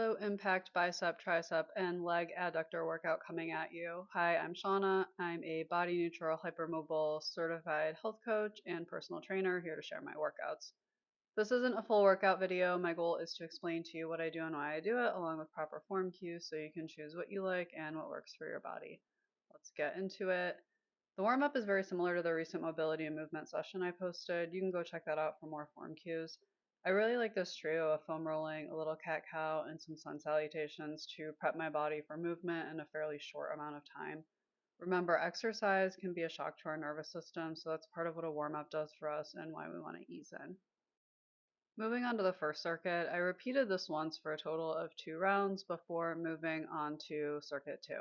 low impact bicep, tricep, and leg adductor workout coming at you. Hi, I'm Shauna. I'm a body neutral, hypermobile certified health coach and personal trainer here to share my workouts. This isn't a full workout video. My goal is to explain to you what I do and why I do it, along with proper form cues so you can choose what you like and what works for your body. Let's get into it. The warm up is very similar to the recent mobility and movement session I posted. You can go check that out for more form cues. I really like this trio of foam rolling, a little cat cow, and some sun salutations to prep my body for movement in a fairly short amount of time. Remember, exercise can be a shock to our nervous system, so that's part of what a warm up does for us and why we want to ease in. Moving on to the first circuit, I repeated this once for a total of 2 rounds before moving on to circuit 2.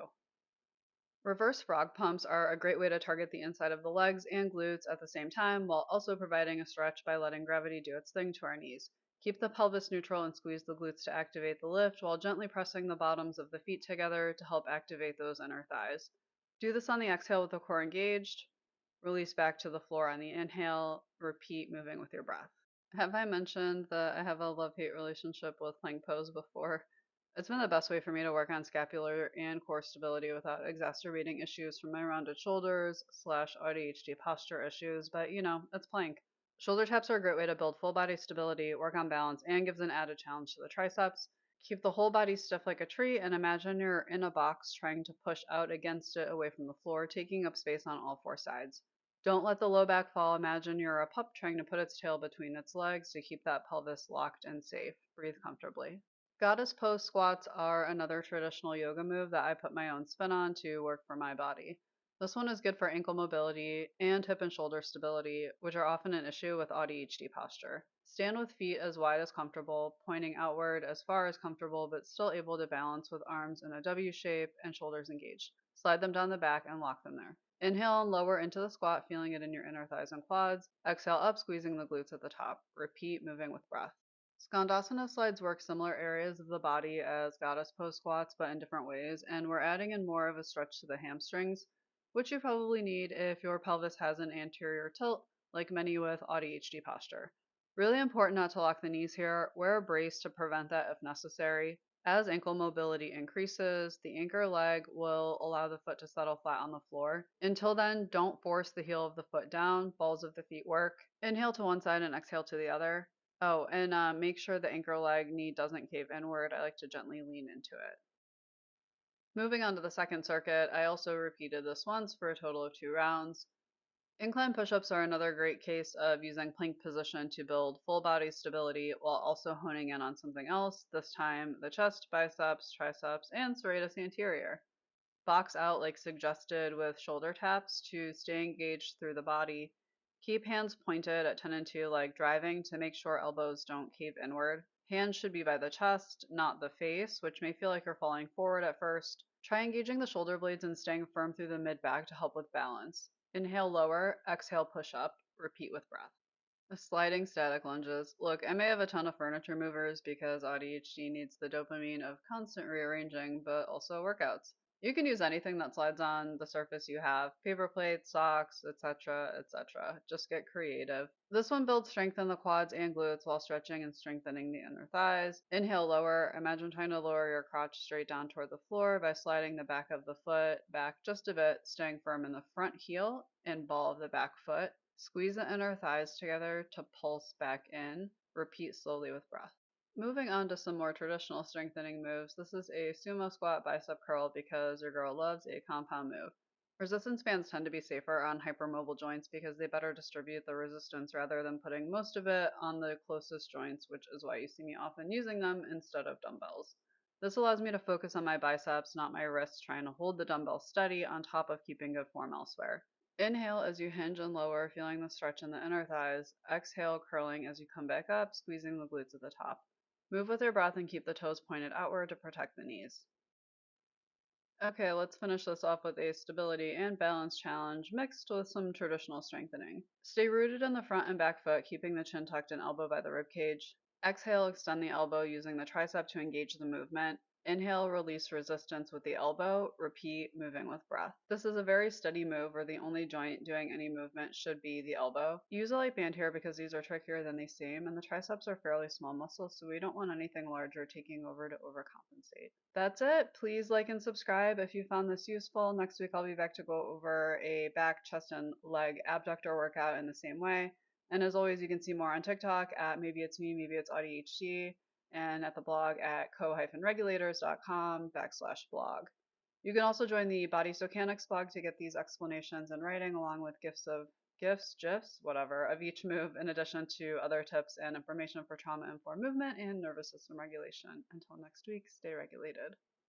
Reverse frog pumps are a great way to target the inside of the legs and glutes at the same time while also providing a stretch by letting gravity do its thing to our knees. Keep the pelvis neutral and squeeze the glutes to activate the lift while gently pressing the bottoms of the feet together to help activate those inner thighs. Do this on the exhale with the core engaged. Release back to the floor on the inhale. Repeat moving with your breath. Have I mentioned that I have a love-hate relationship with plank pose before? It's been the best way for me to work on scapular and core stability without exacerbating issues from my rounded shoulders / ADHD posture issues, but it's plank. Shoulder taps are a great way to build full body stability, work on balance, and gives an added challenge to the triceps. Keep the whole body stiff like a tree and imagine you're in a box trying to push out against it away from the floor, taking up space on all 4 sides. Don't let the low back fall. Imagine you're a pup trying to put its tail between its legs to keep that pelvis locked and safe. Breathe comfortably. Goddess pose squats are another traditional yoga move that I put my own spin on to work for my body. This one is good for ankle mobility and hip and shoulder stability, which are often an issue with ADHD posture. Stand with feet as wide as comfortable, pointing outward as far as comfortable, but still able to balance with arms in a W shape and shoulders engaged. Slide them down the back and lock them there. Inhale and lower into the squat, feeling it in your inner thighs and quads. Exhale up, squeezing the glutes at the top. Repeat, moving with breath. Skandasana slides work similar areas of the body as goddess pose squats, but in different ways, and we're adding in more of a stretch to the hamstrings, which you probably need if your pelvis has an anterior tilt, like many with ADHD posture. Really important not to lock the knees here. Wear a brace to prevent that if necessary. As ankle mobility increases, the anchor leg will allow the foot to settle flat on the floor. Until then, don't force the heel of the foot down. Balls of the feet work. Inhale to one side and exhale to the other. Oh, and make sure the anchor leg knee doesn't cave inward. I like to gently lean into it. Moving on to the second circuit, I also repeated this once for a total of 2 rounds. Incline push-ups are another great case of using plank position to build full body stability while also honing in on something else, this time the chest, biceps, triceps, and serratus anterior. Box out like suggested with shoulder taps to stay engaged through the body. Keep hands pointed at 10 and 2 like driving to make sure elbows don't cave inward. Hands should be by the chest, not the face, which may feel like you're falling forward at first. Try engaging the shoulder blades and staying firm through the mid-back to help with balance. Inhale lower, exhale push up, repeat with breath. Sliding static lunges. Look, I may have a ton of furniture movers because ADHD needs the dopamine of constant rearranging, but also workouts. You can use anything that slides on the surface you have, paper plates, socks, etc., etc. Just get creative. This one builds strength in the quads and glutes while stretching and strengthening the inner thighs. Inhale lower. Imagine trying to lower your crotch straight down toward the floor by sliding the back of the foot back just a bit, staying firm in the front heel and ball of the back foot. Squeeze the inner thighs together to pulse back in. Repeat slowly with breath. Moving on to some more traditional strengthening moves, this is a sumo squat bicep curl because your girl loves a compound move. Resistance bands tend to be safer on hypermobile joints because they better distribute the resistance rather than putting most of it on the closest joints, which is why you see me often using them instead of dumbbells. This allows me to focus on my biceps, not my wrists trying to hold the dumbbell steady on top of keeping good form elsewhere. Inhale as you hinge and lower, feeling the stretch in the inner thighs. Exhale, curling as you come back up, squeezing the glutes at the top. Move with your breath and keep the toes pointed outward to protect the knees. Okay, let's finish this off with a stability and balance challenge mixed with some traditional strengthening. Stay rooted in the front and back foot, keeping the chin tucked and elbow by the rib cage. Exhale, extend the elbow using the tricep to engage the movement. Inhale, release resistance with the elbow. Repeat, moving with breath. This is a very steady move where the only joint doing any movement should be the elbow. Use a light band here because these are trickier than they seem, and the triceps are fairly small muscles, so we don't want anything larger taking over to overcompensate. That's it. Please like and subscribe if you found this useful. Next week I'll be back to go over a back, chest, and leg abductor workout in the same way. And as always, you can see more on TikTok at maybe it's me, maybe it's AudiHD, and at the blog at co-regulators.com/blog. You can also join the Body Stocanics blog to get these explanations in writing along with GIFs, whatever, of each move in addition to other tips and information for trauma-informed movement and nervous system regulation. Until next week, stay regulated.